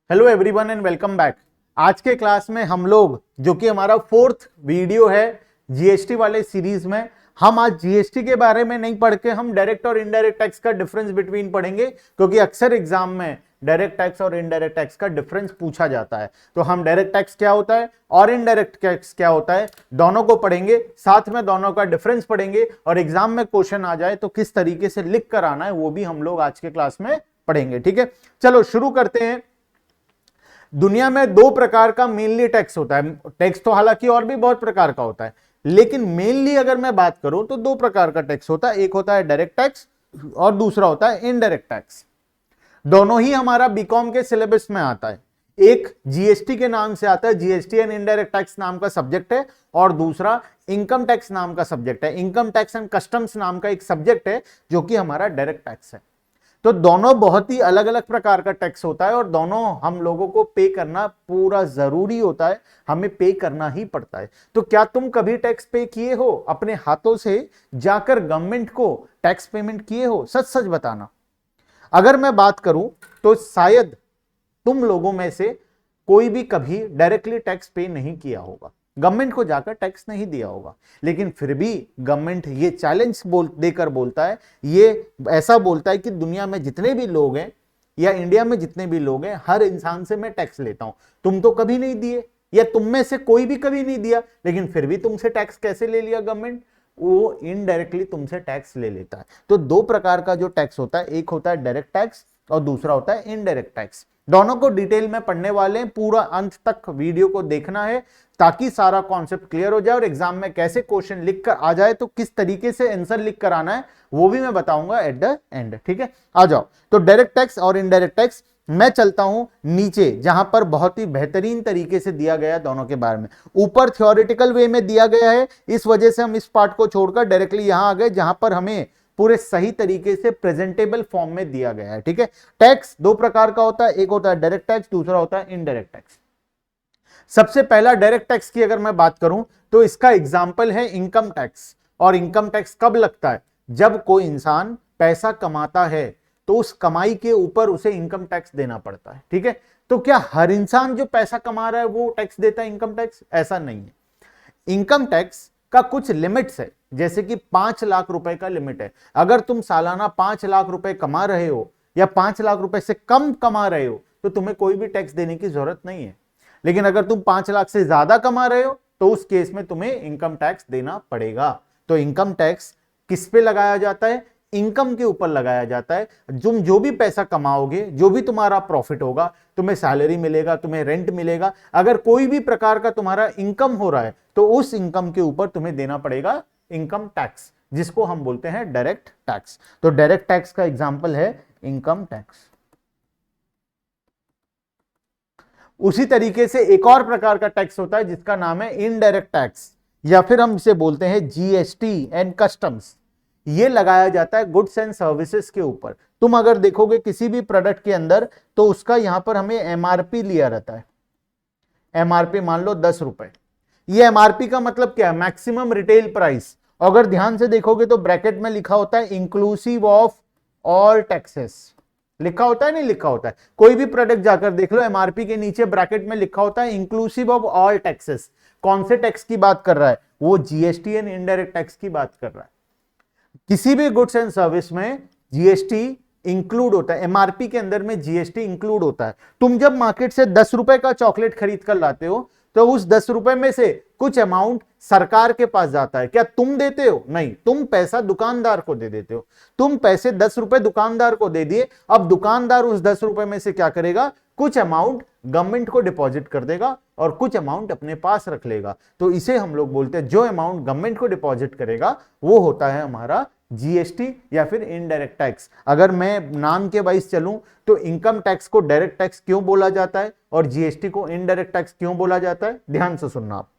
Hello everyone and welcome back. आज के class में हम लोग, जो कि हमारा 4th वीडियो है जीएसटी वाले सीरीज में, हम आज जीएसटी के बारे में नहीं पढ़ के हम डायरेक्ट और इनडायरेक्ट टैक्स का डिफरेंस बिटवीन पढ़ेंगे, क्योंकि अक्सर एग्जाम में डायरेक्ट टैक्स और इनडायरेक्ट टैक्स का डिफरेंस पूछा जाता है। तो हम डायरेक्ट टैक्स क्या होता है और इनडायरेक्ट टैक्स क्या होता है दोनों को पढ़ेंगे, साथ में दोनों का डिफरेंस पढ़ेंगे, और एग्जाम में क्वेश्चन आ जाए तो किस तरीके से लिख कर आना है वो भी हम लोग आज के क्लास में पढ़ेंगे। ठीक है, चलो शुरू करते हैं। दुनिया में दो प्रकार का मेनली टैक्स होता है। टैक्स तो हालांकि और भी बहुत प्रकार का होता है, लेकिन मेनली अगर मैं बात करूं तो दो प्रकार का टैक्स होता है। एक होता है डायरेक्ट टैक्स और दूसरा होता है इनडायरेक्ट टैक्स। दोनों ही हमारा बीकॉम के सिलेबस में आता है। एक जीएसटी के नाम से आता है, जीएसटी एंड इनडायरेक्ट टैक्स नाम का सब्जेक्ट है, और दूसरा इनकम टैक्स नाम का सब्जेक्ट है। इनकम टैक्स एंड कस्टम्स नाम का एक सब्जेक्ट है जो कि हमारा डायरेक्ट टैक्स है। तो दोनों बहुत ही अलग अलग प्रकार का टैक्स होता है और दोनों हम लोगों को पे करना पूरा जरूरी होता है, हमें पे करना ही पड़ता है। तो क्या तुम कभी टैक्स पे किए हो? अपने हाथों से जाकर गवर्नमेंट को टैक्स पेमेंट किए हो? सच सच बताना। अगर मैं बात करूं तो शायद तुम लोगों में से कोई भी कभी डायरेक्टली टैक्स पे नहीं किया होगा, गवर्नमेंट को जाकर टैक्स नहीं दिया होगा, लेकिन फिर भी गवर्नमेंट ये चैलेंज देकर बोलता है, ये ऐसा बोलता है कि दुनिया में जितने भी लोग हैं या इंडिया में जितने भी लोग हैं, हर इंसान से मैं टैक्स लेता हूं। तुम तो कभी नहीं दिए, या तुम में से कोई भी कभी नहीं दिया, लेकिन फिर भी तुमसे टैक्स कैसे ले लिया गवर्नमेंट? वो इनडायरेक्टली तुमसे टैक्स ले लेता है। तो दो प्रकार का जो टैक्स होता है, एक होता है डायरेक्ट टैक्स और दूसरा होता है इनडायरेक्ट टैक्स। दोनों को डिटेल में पढ़ने वाले हैं, पूरा अंत तक वीडियो को देखना है ताकि सारा कॉन्सेप्ट क्लियर हो जाए और एग्जाम में कैसे क्वेश्चन लिख कर आ जाए, तो किस तरीके से आंसर लिख कर आना है वो भी मैं बताऊंगा एट द एंड। ठीक है, आ जाओ। तो डायरेक्ट टैक्स और इनडायरेक्ट टैक्स, मैं चलता हूं नीचे जहां पर बहुत ही बेहतरीन तरीके से दिया गया है दोनों के बारे में। ऊपर थ्योरेटिकल वे में दिया गया है, इस वजह से हम इस पार्ट को छोड़कर डायरेक्टली यहां आ गए जहां पर हमें पूरे सही तरीके से प्रेजेंटेबल फॉर्म में दिया गया है। ठीक है, टैक्स दो प्रकार का होता है, एक होता है डायरेक्ट टैक्स, दूसरा होता है इनडायरेक्ट टैक्स। सबसे पहला डायरेक्ट टैक्स की अगर मैं बात करूं तो इसका एग्जाम्पल है इनकम टैक्स। और इनकम टैक्स कब लगता है? जब कोई इंसान पैसा कमाता है तो उस कमाई के ऊपर उसे इनकम टैक्स देना पड़ता है। ठीक है, तो क्या हर इंसान जो पैसा कमा रहा है वो टैक्स देता है इनकम टैक्स? ऐसा नहीं है। इनकम टैक्स का कुछ लिमिट्स है, जैसे कि 5 लाख रुपए का लिमिट है। अगर तुम सालाना 5 लाख रुपए कमा रहे हो या 5 लाख रुपए से कम कमा रहे हो तो तुम्हें कोई भी टैक्स देने की जरूरत नहीं है। लेकिन अगर तुम 5 लाख से ज्यादा कमा रहे हो तो उस केस में तुम्हें इनकम टैक्स देना पड़ेगा। तो इनकम टैक्स किस पे लगाया जाता है? इनकम के ऊपर लगाया जाता है। तुम जो भी पैसा कमाओगे, जो भी तुम्हारा प्रॉफिट होगा, तुम्हें सैलरी मिलेगा, तुम्हें रेंट मिलेगा, अगर कोई भी प्रकार का तुम्हारा इनकम हो रहा है तो उस इनकम के ऊपर तुम्हें देना पड़ेगा इनकम टैक्स, जिसको हम बोलते हैं डायरेक्ट टैक्स। तो डायरेक्ट टैक्स का एग्जांपल है इनकम टैक्स। उसी तरीके से एक और प्रकार का टैक्स होता है जिसका नाम है इनडायरेक्ट टैक्स, या फिर हम इसे बोलते हैं जीएसटी एंड कस्टम्स। ये लगाया जाता है गुड्स एंड सर्विसेज के ऊपर। तुम अगर देखोगे किसी भी प्रोडक्ट के अंदर तो उसका यहां पर हमें एमआरपी लिया रहता है। एमआरपी मान लो 10 रुपए। ये एमआरपी का मतलब क्या है? Maximum retail price. अगर ध्यान से देखोगे तो ब्रैकेट में लिखा होता है इंक्लूसिव ऑफ ऑल टैक्सेस। लिखा होता है, नहीं लिखा होता है? कोई भी प्रोडक्ट जाकर देख लो, एमआरपी के नीचे ब्रैकेट में लिखा होता है इंक्लूसिव ऑफ ऑल टैक्सेस। कौन से टैक्स की बात कर रहा है? वो जीएसटी एंड इनडायरेक्ट टैक्स की बात कर रहा है। किसी भी गुड्स एंड सर्विस में जीएसटी इंक्लूड होता है, एमआरपी के अंदर में जीएसटी इंक्लूड होता है। तुम जब मार्केट से 10 रुपए का चॉकलेट खरीद कर लाते हो तो उस 10 रुपए में से कुछ अमाउंट सरकार के पास जाता है। क्या तुम देते हो? नहीं, तुम पैसा दुकानदार को दे देते हो। तुम पैसे 10 रुपए दुकानदार को दे दिए, अब दुकानदार उस 10 रुपए में से क्या करेगा? कुछ अमाउंट गवर्नमेंट को डिपॉजिट कर देगा और कुछ अमाउंट अपने पास रख लेगा। तो इसे हम लोग बोलते हैं, जो अमाउंट गवर्नमेंट को डिपॉजिट करेगा वो होता है हमारा जीएसटी या फिर इनडायरेक्ट टैक्स। अगर मैं नाम के वाइज चलूं तो इनकम टैक्स को डायरेक्ट टैक्स क्यों बोला जाता है और जीएसटी को इनडायरेक्ट टैक्स क्यों बोला जाता है, ध्यान से सुनना आप।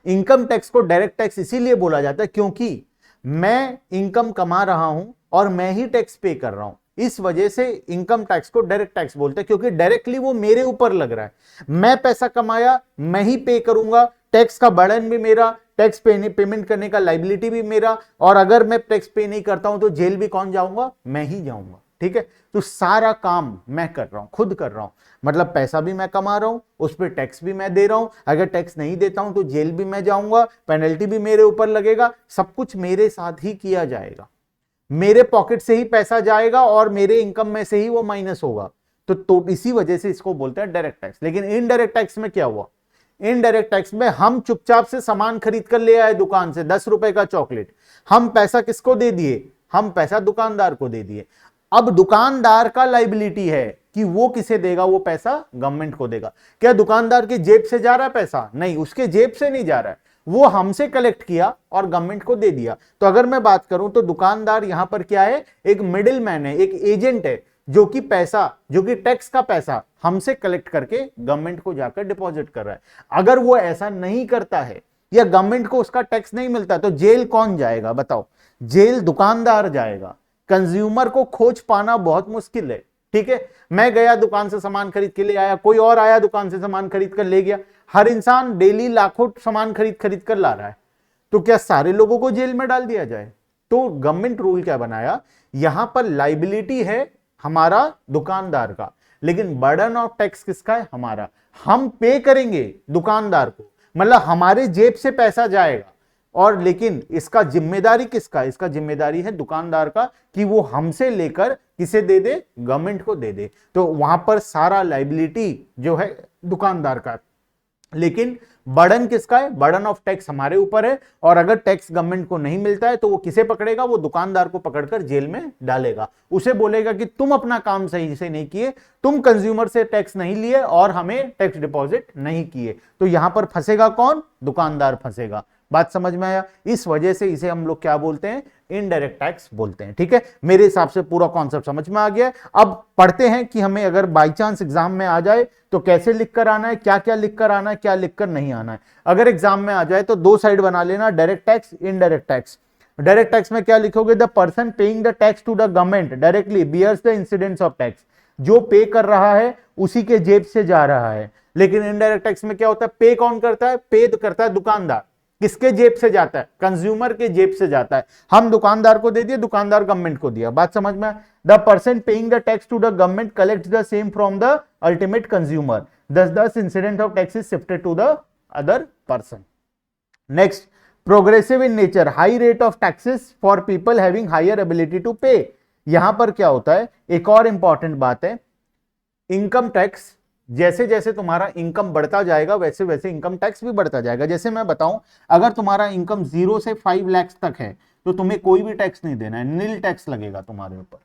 इनकम टैक्स को डायरेक्ट टैक्स इसीलिए बोला जाता है क्योंकि मैं इनकम कमा रहा हूं और मैं ही टैक्स पे कर रहा हूं, इस वजह से इनकम टैक्स को डायरेक्ट टैक्स बोलते हैं, क्योंकि डायरेक्टली वो मेरे ऊपर लग रहा है। मैं पैसा कमाया, मैं ही पे करूंगा, टैक्स का बर्डन भी मेरा, टैक्स पेमेंट करने का लाइबिलिटी भी मेरा, और अगर मैं टैक्स पे नहीं करता हूं तो जेल भी कौन जाऊंगा? मैं ही जाऊंगा। ठीक है। तो सारा काम मैं कर रहा हूं, खुद कर रहा हूं, मतलब पैसा भी मैं कमा रहा हूं, उस पर टैक्स भी मैं दे रहा हूं, अगर टैक्स नहीं देता हूं तो जेल भी मैं जाऊंगा, पेनल्टी भी मेरे ऊपर लगेगा, सब कुछ मेरे साथ ही किया जाएगा, मेरे पॉकेट से ही पैसा जाएगा और मेरे इनकम में से ही वो माइनस होगा। तो इसी वजह से इसको बोलते हैं डायरेक्ट टैक्स। लेकिन इनडायरेक्ट टैक्स में क्या हुआ, इनडायरेक्ट टैक्स में हम चुपचाप से सामान खरीद कर ले आए दुकान से, 10 रुपए का चॉकलेट, हम पैसा किसको दे दिए, हम पैसा दुकानदार को दे दिए। अब दुकानदार का लाइबिलिटी है कि वो किसे देगा, वो पैसा गवर्नमेंट को देगा। क्या दुकानदार की जेब से जा रहा है पैसा? नहीं, उसके जेब से नहीं जा रहा है, वो हमसे कलेक्ट किया और गवर्नमेंट को दे दिया। तो अगर मैं बात करूं तो दुकानदार यहां पर क्या है, एक मिडिल मैन है, एक एजेंट है, जो कि पैसा, जो कि टैक्स का पैसा हमसे कलेक्ट करके गवर्नमेंट को जाकर डिपॉजिट कर रहा है। अगर वो ऐसा नहीं करता है या गवर्नमेंट को उसका टैक्स नहीं मिलता तो जेल कौन जाएगा बताओ? जेल दुकानदार जाएगा। कंज्यूमर को खोज पाना बहुत मुश्किल है, ठीक है। मैं गया दुकान से सामान खरीद के ले आया, कोई और आया दुकान से सामान खरीद कर ले गया, हर इंसान डेली लाखों सामान खरीद कर ला रहा है, तो क्या सारे लोगों को जेल में डाल दिया जाए? तो गवर्नमेंट रूल क्या बनाया, यहां पर लाइबिलिटी है हमारा दुकानदार का, लेकिन बर्डन ऑफ टैक्स किसका है, हमारा। हम पे करेंगे दुकानदार को, मतलब हमारे जेब से पैसा जाएगा, और लेकिन इसका जिम्मेदारी किसका, इसका जिम्मेदारी है दुकानदार का कि वो हमसे लेकर किसे दे दे, गवर्नमेंट को दे दे। तो वहां पर सारा लाइबिलिटी जो है दुकानदार का, लेकिन बर्डन किसका है, बर्डन ऑफ टैक्स हमारे ऊपर है। और अगर टैक्स गवर्नमेंट को नहीं मिलता है तो वो किसे पकड़ेगा, वो दुकानदार को पकड़कर जेल में डालेगा, उसे बोलेगा कि तुम अपना काम सही से नहीं किए, तुम कंज्यूमर से टैक्स नहीं लिए और हमें टैक्स डिपॉजिट नहीं किए। तो यहां पर फंसेगा कौन, दुकानदार फंसेगा। बात समझ में आया? इस वजह से इसे हम लोग क्या बोलते हैं, इनडायरेक्ट टैक्स बोलते हैं, ठीक है। मेरे हिसाब से पूरा कॉन्सेप्ट समझ में आ गया है। अब पढ़ते हैं कि हमें अगर बाई चांस एग्जाम में आ जाए तो कैसे लिख कर आना है, क्या क्या लिख कर आना है, क्या लिख कर नहीं आना है। अगर एग्जाम में आ जाए तो दो साइड बना लेना, direct tax, indirect tax. Direct tax में क्या लिखोगे, the person paying the tax to the government directly bears the incidents of tax, जो पे कर रहा है उसी के जेब से जा रहा है। लेकिन इनडायरेक्ट टैक्स में क्या होता है, पे कौन करता है, पे करता है दुकानदार। किसके जेब से जाता है, कंज्यूमर के जेब से जाता है। हम दुकानदार को दे दिए, दुकानदार गवर्नमेंट को दिया। बात समझ में? The person paying the tax to the government collects the same from the ultimate consumer, thus incident of tax is shifted to the other person. Next, progressive in nature, high rate of taxes for people having higher ability to pay। यहां पर क्या होता है, एक और important बात है, income tax, जैसे जैसे तुम्हारा इनकम बढ़ता जाएगा वैसे वैसे इनकम टैक्स भी बढ़ता जाएगा। जैसे मैं बताऊं, अगर तुम्हारा इनकम 0 से 5 लाख तक है तो तुम्हें कोई भी टैक्स नहीं देना है, नील टैक्स लगेगा तुम्हारे ऊपर।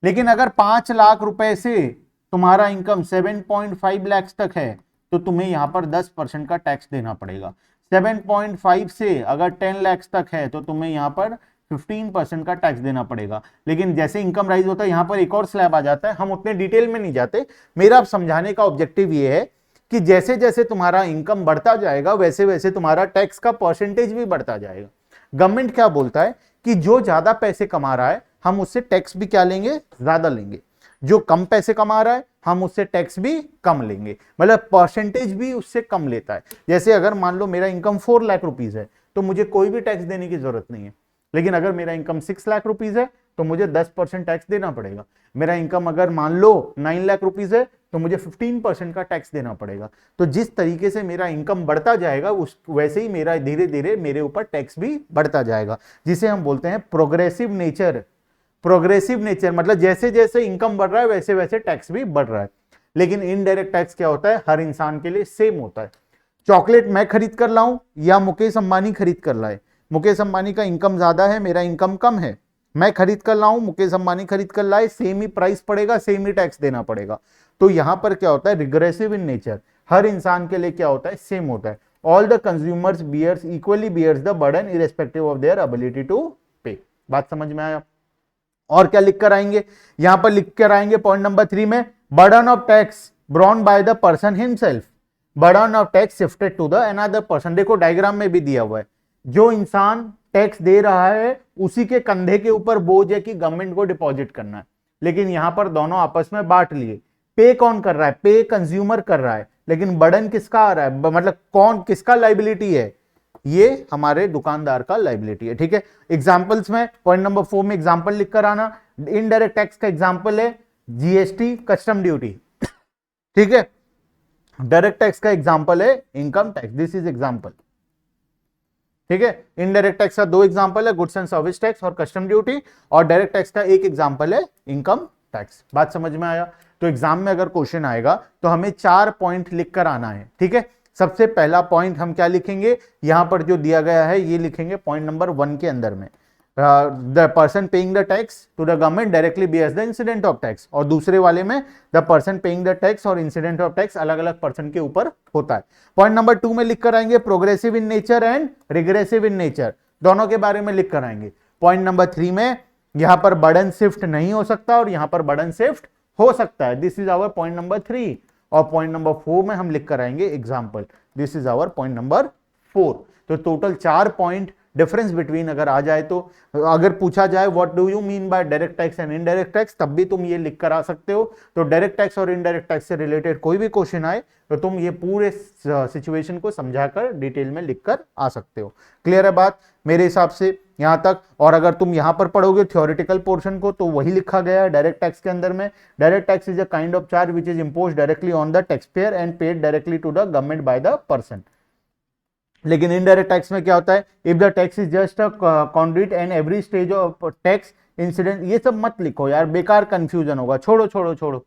लेकिन अगर 5 लाख रुपए से तुम्हारा इनकम 7.5 लाख तक है तो तुम्हें यहां पर 10% का टैक्स देना पड़ेगा। 7.5 से अगर 10 लाख तक है तो तुम्हें यहां पर 15% का टैक्स देना पड़ेगा। लेकिन जैसे इनकम राइज होता है यहां पर एक और स्लैब आ जाता है, हम उतने डिटेल में नहीं जाते। मेरा अब समझाने का ऑब्जेक्टिव ये है कि जैसे जैसे तुम्हारा इनकम बढ़ता जाएगा वैसे वैसे तुम्हारा टैक्स का परसेंटेज भी बढ़ता जाएगा। गवर्नमेंट क्या बोलता है कि जो ज्यादा पैसे कमा रहा है हम उससे टैक्स भी क्या लेंगे, ज्यादा लेंगे। जो कम पैसे कमा रहा है हम उससे टैक्स भी कम लेंगे, मतलब परसेंटेज भी उससे कम लेता है। जैसे अगर मान लो मेरा इनकम 4 लाख रुपीज है तो मुझे कोई भी टैक्स देने की जरूरत नहीं है। लेकिन अगर मेरा इनकम 6 लाख रुपीज है तो मुझे 10% टैक्स देना पड़ेगा। मेरा इनकम अगर मान लो 9 लाख रुपीज है तो मुझे 15% का टैक्स देना पड़ेगा। तो जिस तरीके से मेरा इनकम बढ़ता जाएगा उस वैसे ही मेरा धीरे धीरे मेरे ऊपर टैक्स भी बढ़ता जाएगा, जिसे हम बोलते हैं प्रोग्रेसिव नेचर। प्रोग्रेसिव नेचर मतलब जैसे जैसे इनकम बढ़ रहा है वैसे वैसे टैक्स भी बढ़ रहा है। लेकिन इनडायरेक्ट टैक्स क्या होता है, हर इंसान के लिए सेम होता है। चॉकलेट मैं खरीद कर लाऊं या मुकेश अंबानी खरीद कर लाए, मुकेश अंबानी का इनकम ज्यादा है, मेरा इनकम कम है, मैं खरीद कर लाऊं, मुकेश अंबानी खरीद कर लाए, सेम ही प्राइस पड़ेगा, सेम ही टैक्स देना पड़ेगा। तो यहां पर क्या होता है, रिग्रेसिव इन नेचर, हर इंसान के लिए क्या होता है, सेम होता है। All the consumers bears equally bears the burden irrespective of their ability to pay. बात समझ में आया? और क्या लिख कर आएंगे, यहां पर लिख कर आएंगे पॉइंट नंबर 3 में, burden of tax borne by the person himself, burden of tax shifted to the another person. देखो डायग्राम में भी दिया हुआ है, जो इंसान टैक्स दे रहा है उसी के कंधे के ऊपर बोझ है कि गवर्नमेंट को डिपॉजिट करना है। लेकिन यहां पर दोनों आपस में बांट लिए। पे कौन कर रहा है, पे कंज्यूमर कर रहा है, लेकिन बर्डन किसका आ रहा है, मतलब कौन किसका लाइबिलिटी है, ये हमारे दुकानदार का लाइबिलिटी है। ठीक है, एग्जांपल्स में पॉइंट नंबर 4 में एग्जांपल लिख कर आना। इनडायरेक्ट टैक्स का एग्जांपल है जीएसटी, कस्टम ड्यूटी, ठीक है। डायरेक्ट टैक्स का एग्जांपल है income tax, this is example, ठीक है। इनडायरेक्ट टैक्स का दो एग्जांपल है, गुड्स एंड सर्विस टैक्स और कस्टम ड्यूटी, और डायरेक्ट टैक्स का एक एग्जांपल है इनकम टैक्स। बात समझ में आया? तो एग्जाम में अगर क्वेश्चन आएगा तो हमें 4 पॉइंट लिख कर आना है, ठीक है। सबसे पहला पॉइंट हम क्या लिखेंगे, यहां पर जो दिया गया है ये लिखेंगे पॉइंट नंबर 1 के अंदर में, the person paying the tax to the government directly bears the incident of tax, और दूसरे वाले में the person paying the tax और इंसिडेंट ऑफ टैक्स अलग अलग पर्सन के ऊपर होता है। पॉइंट नंबर 2 में लिख कर आएंगे progressive in nature and regressive in nature, दोनों के बारे में लिख कर आएंगे। पॉइंट नंबर 3 में यहां पर बर्डन शिफ्ट नहीं हो सकता और यहां पर बर्डन शिफ्ट हो सकता है, this is our point number 3। और पॉइंट नंबर 4 में हम लिख कर आएंगे example, this is our point number 4। तो टोटल 4 पॉइंट डिफरेंस बिटवीन अगर आ जाए तो, अगर पूछा जाए what do you mean by direct tax and indirect tax, तब भी तुम ये लिख कर आ सकते हो। तो डायरेक्ट टैक्स और इनडायरेक्ट टैक्स से रिलेटेड कोई भी क्वेश्चन आए तो तुम ये पूरे सिचुएशन को समझाकर डिटेल में लिख कर आ सकते हो। क्लियर है बात मेरे हिसाब से यहां तक? और अगर तुम यहां पर पढ़ोगे थ्योरेटिकल पोर्शन को तो वही लिखा गया है डायरेक्ट टैक्स के अंदर में, direct tax is a kind of charge which is imposed directly on the tax payer and paid directly to the government by the person. लेकिन इनडायरेक्ट टैक्स में क्या होता है, if the tax is just a conduit and every stage of tax incident, ये सब मत लिखो यार, बेकार कंफ्यूजन होगा, छोड़ो छोड़ो छोड़ो,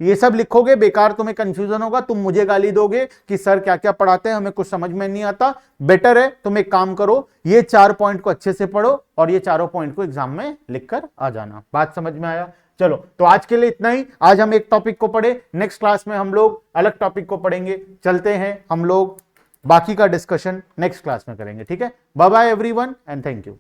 ये सब लिखोगे बेकार, तुम्हें कंफ्यूजन होगा, तुम मुझे गाली दोगे कि सर क्या क्या पढ़ाते हैं, हमें कुछ समझ में नहीं आता। बेटर है तुम एक काम करो, ये 4 पॉइंट को अच्छे से पढ़ो और ये चारों पॉइंट को एग्जाम में लिखकर आ जाना। बात समझ में आया? चलो तो आज के लिए इतना ही। आज हम एक टॉपिक को पढ़े, नेक्स्ट क्लास में हम लोग अलग टॉपिक को पढ़ेंगे। चलते हैं हम लोग, बाकी का डिस्कशन नेक्स्ट क्लास में करेंगे, ठीक है। Bye bye everyone and thank you.